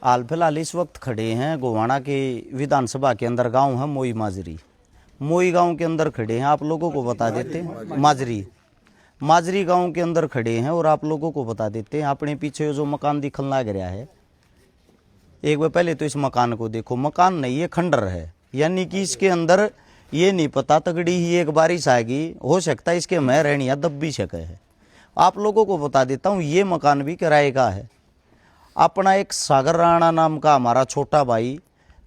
हाल फिलहाल इस वक्त खड़े हैं गोवाना के विधानसभा के अंदर गांव है मोई माजरी। मोई गांव के अंदर खड़े हैं, आप लोगों को बता देते हैं माजरी गांव के अंदर खड़े हैं और आप लोगों को बता देते हैं अपने पीछे जो मकान दिखने लग रहा है, एक बार पहले तो इस मकान को देखो। मकान नहीं, ये खंडर है, यानी कि इसके अंदर ये नहीं पता तगड़ी ही एक बारिश आएगी, हो सकता है इसके मैं रहनिया दब भी सके है। आप लोगों को बता देता हूँ ये मकान भी किराए का है। अपना एक सागर राणा नाम का हमारा छोटा भाई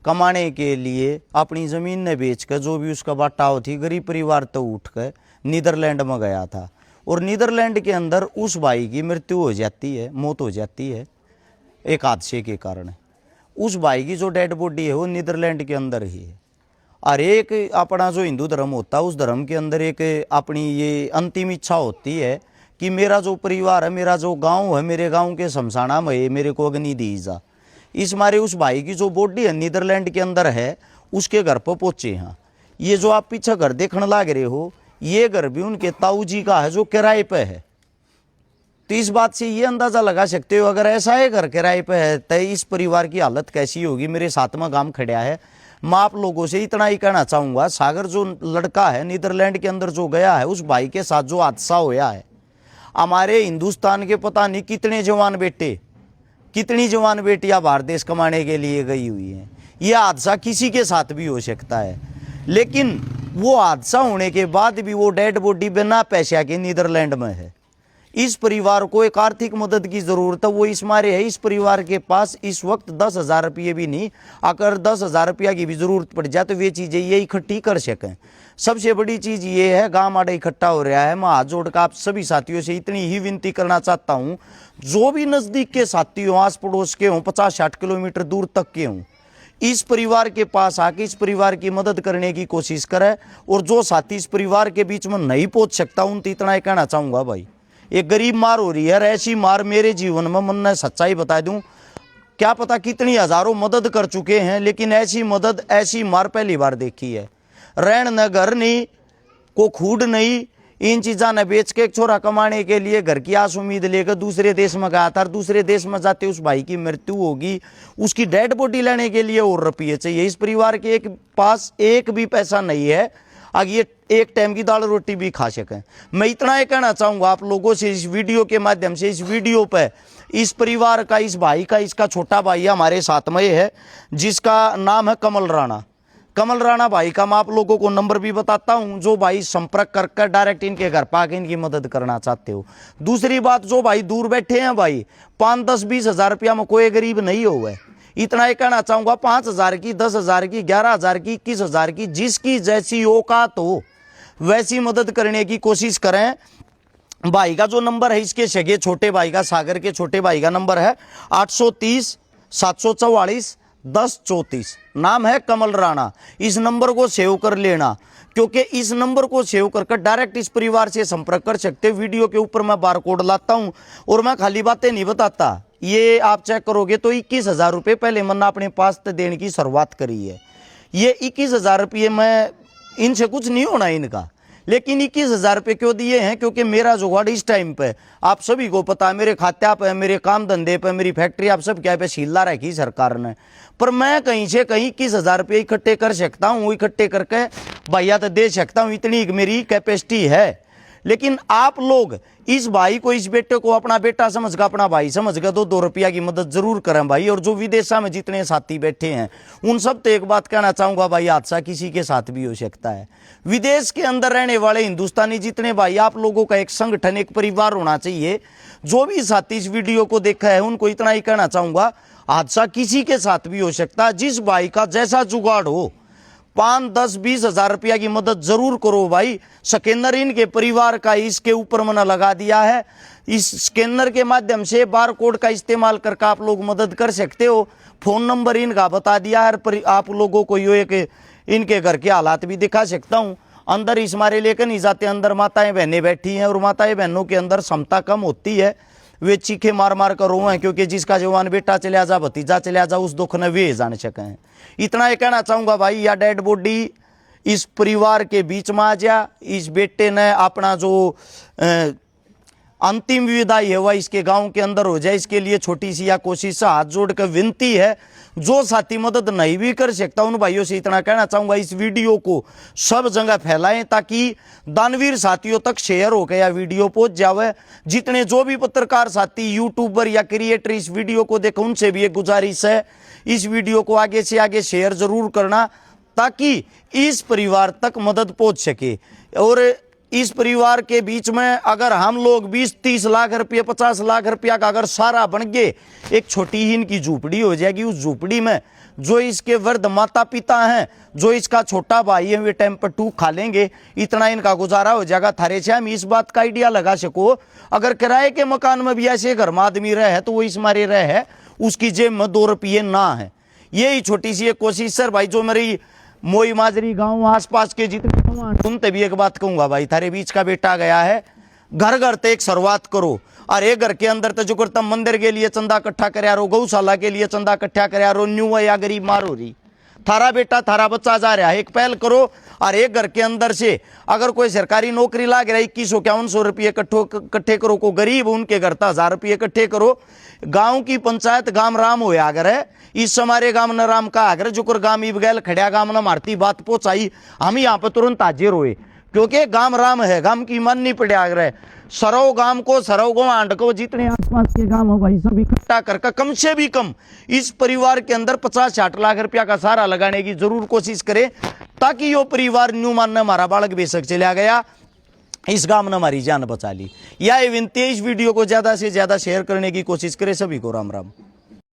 कमाने के लिए अपनी ज़मीन ने बेच कर जो भी उसका बाटाव थी, गरीब परिवार तो उठ कर नीदरलैंड में गया था और नीदरलैंड के अंदर उस भाई की मृत्यु हो जाती है, मौत हो जाती है एक हादसे के कारण। उस भाई की जो डेड बॉडी है वो नीदरलैंड के अंदर ही है। और एक अपना जो हिंदू धर्म होता है उस धर्म के अंदर एक अपनी ये अंतिम इच्छा होती है कि मेरा जो परिवार है, मेरा जो गांव है, मेरे गांव के शमशाना में मेरे को अग्नि दी जा। इस मारे उस भाई की जो बॉडी है नीदरलैंड के अंदर है, उसके घर पर पहुंचे हैं। ये जो आप पीछे घर देखने लग रहे हो, ये घर भी उनके ताऊ जी का है जो किराए पे है। तो इस बात से ये अंदाजा लगा सकते हो अगर ऐसा है घर किराए पे है तो इस परिवार की हालत कैसी होगी। मेरे साथ में गांव खड़ा है, मैं आप लोगों से इतना ही कहना चाहूँगा, सागर जो लड़का है नीदरलैंड के अंदर जो गया है, उस भाई के साथ जो हादसा होया है, हमारे हिंदुस्तान के पता नहीं कितने जवान बेटे, कितनी जवान बेटियां बाहर देश कमाने के लिए गई हुई हैं। यह हादसा किसी के साथ भी हो सकता है, लेकिन वो हादसा होने के बाद भी वो डेड बॉडी बिना पैसे के नीदरलैंड में है। इस परिवार को एक आर्थिक मदद की ज़रूरत है, वो इस मारे है। इस परिवार के पास इस वक्त 10,000 रुपये भी नहीं, अगर 10,000 रुपया की भी ज़रूरत पड़ जाए तो वे चीज़ें ये इकट्ठी कर सकें। सबसे बड़ी चीज़ ये है, गांव आड़े इकट्ठा हो रहा है। मैं हाथ जोड़कर आप सभी साथियों से इतनी ही विनती करना चाहता हूँ, जो भी नज़दीक के साथी हों, आस पड़ोस के हों, 50-60 किलोमीटर दूर तक के हों, इस परिवार के पास आके इस परिवार की मदद करने की कोशिश करें। और जो साथी इस परिवार के बीच में नहीं पहुँच सकता उन तो इतना ही कहना चाहूँगा, भाई एक गरीब मार हो रही है। ऐसी मार मेरे जीवन में, मन ने सच्चाई बता दूं, क्या पता कितनी हजारों मदद कर चुके हैं, लेकिन ऐसी मदद, ऐसी मार पहली बार देखी है। रहन न घर नहीं, को खूड नहीं, इन चीज़ों ने बेच के एक छोरा कमाने के लिए घर की आस उम्मीद लेकर दूसरे देश में गया था। दूसरे देश में जाते उस भाई की मृत्यु होगी, उसकी डेड बॉडी लेने के लिए और रुपये चाहिए। इस परिवार के पास एक भी पैसा नहीं है, आगे ये एक टाइम की दाल रोटी भी खा सकें। मैं इतना ही कहना चाहूँगा आप लोगों से इस वीडियो के माध्यम से, इस वीडियो पे इस परिवार का, इस भाई का, इसका छोटा भाई हमारे साथ में है जिसका नाम है कमल राणा। कमल राणा भाई का मैं आप लोगों को नंबर भी बताता हूं, जो भाई संपर्क कर डायरेक्ट इनके घर पाके इनकी मदद करना चाहते हो। दूसरी बात, जो भाई दूर बैठे हैं भाई, 5, 10, 20 हजार रुपया में कोई गरीब नहीं हो गए। इतना ही कहना चाहूँगा, 5,000 की, 10,000 की, 11,000 की, 21,000 की, जिसकी जैसी औकात हो वैसी मदद करने की कोशिश करें। भाई का जो नंबर है, इसके सगे छोटे भाई का, सागर के छोटे भाई का नंबर है 830 744 1034। नाम है कमल राणा। इस नंबर को सेव कर लेना, क्योंकि इस नंबर को सेव कर डायरेक्ट इस परिवार से संपर्क कर सकते। वीडियो के ऊपर मैं बार कोड लाता हूं और मैं खाली बातें नहीं बताता, ये आप चेक करोगे तो 21,000 रुपये पहले मैंने अपने पास देने की शुरुआत करी है। ये 21,000 रुपये में इनसे कुछ नहीं होना इनका, लेकिन 21,000 रुपये क्यों दिए हैं? क्योंकि मेरा जुगाड़ इस टाइम पे आप सभी को पता है, मेरे खाते पे, मेरे काम धंधे पे, मेरी फैक्ट्री आप सब क्या पे सीला रखी सरकार ने, पर मैं कहीं से कहीं 21,000 रुपये इकट्ठे कर सकता हूँ। इकट्ठे करके भैया तो दे सकता हूँ, इतनी मेरी कैपेसिटी है। लेकिन आप लोग इस भाई को, इस बेटे को अपना बेटा समझ कर, अपना भाई समझ कर 2-2 रुपया की मदद जरूर करें भाई। और जो विदेशा में जितने साथी बैठे हैं उन सब तो एक बात कहना चाहूँगा भाई, हादसा किसी के साथ भी हो सकता है। विदेश के अंदर रहने वाले हिंदुस्तानी जितने भाई, आप लोगों का एक संगठन, एक परिवार होना चाहिए। जो भी साथी इस वीडियो को देखा है उनको इतना ही कहना चाहूँगा, हादसा किसी के साथ भी हो सकता है। जिस भाई का जैसा जुगाड़ हो, 5, 10, 20 हजार रुपया की मदद जरूर करो भाई। स्कैनर इनके परिवार का इसके ऊपर मैंने लगा दिया है। इस स्कैनर के माध्यम से बार कोड का इस्तेमाल करके आप लोग मदद कर सकते हो। फोन नंबर इनका बता दिया है, पर आप लोगों को यो एक इनके घर के हालात भी दिखा सकता हूँ। अंदर इस मारे लेकर नहीं जाते, अंदर माताएं बहनें बैठी हैं और माताएं बहनों के अंदर क्षमता कम होती है, वे चीखे मार मार कर रोए, क्योंकि जिसका जवान बेटा चला जा, भतीजा चला जा, उस दुख ने वे जान सके हैं। इतना ही कहना चाहूँगा भाई, या डेड बॉडी इस परिवार के बीच में आ जा। इस बेटे ने अपना जो अंतिम विदाई है वह इसके गांव के अंदर हो जाए, इसके लिए छोटी सी या कोशिश से हाथ जोड़कर विनती है। जो साथी मदद नहीं भी कर सकता उन भाइयों से इतना कहना चाहूंगा, इस वीडियो को सब जगह फैलाएं ताकि दानवीर साथियों तक शेयर होकर यह वीडियो पहुंच जावे। जितने जो भी पत्रकार साथी, यूट्यूबर या क्रिएटर इस वीडियो को देखें, उनसे भी एक गुजारिश है, इस वीडियो को आगे से आगे शेयर जरूर करना ताकि इस परिवार तक मदद पहुंच सके। और इस परिवार के बीच में अगर हम लोग 20-30 लाख रुपये, 50 लाख रुपया का अगर सारा बन गए, एक छोटी ही इनकी झूपड़ी हो जाएगी। उस झूपड़ी में जो इसके वृद्ध माता पिता हैं, जो इसका छोटा भाई है, वे टाइम पर 2 खा लेंगे, इतना इनका गुजारा हो जाएगा। थारे से हम इस बात का आइडिया लगा सको, अगर किराए के मकान में भी ऐसे घर में आदमी रहे तो वो इस मारे रहे, उसकी जेब में 2 रुपये ना है। यही छोटी सी एक कोशिश सर भाई, जो मेरी मोई माजरी गांव आसपास के जितने सुनते भी एक बात कहूंगा भाई, थारे बीच का बेटा गया है, घर घर ते एक शुरुआत करो। और एक घर के अंदर तो जो करता मंदिर के लिए चंदा इकट्ठा कर, गौशाला के लिए चंदा इकट्ठा कर, न्यू या गरीब मार हो रही, थारा बेटा थारा बच्चा जा रहा है, एक पहल करो। और एक घर के अंदर से अगर कोई सरकारी नौकरी लाग रहा है, 2151 रुपये इकट्ठे करो, को गरीब उनके घर 1000 रुपये इकट्ठे करो। गांव की पंचायत गाम राम हो अगर है, इस हमारे गांव न राम का अगर जुकर गाम इबगैल खड़िया गांव न मारती बात पहुंचाई, हम यहाँ पे तुरंत हाजिर हुए, क्योंकि गाम राम है, गाम की मन नहीं पड़े अगर है। सरव गांव को, सरव गोवांड को, जितने आसपास के गांव हो भाई सब इकट्ठा करके कम से भी कम इस परिवार के अंदर 50-60 लाख रुपया का सहारा लगाने की जरूर कोशिश करे, ताकि यो परिवार न्यू मान ने हमारा बालक बेशक चला गया, इस गांव ने हमारी जान बचा ली। यह विनती है, इस वीडियो को ज्यादा से ज्यादा शेयर करने की कोशिश करे। सभी को राम राम।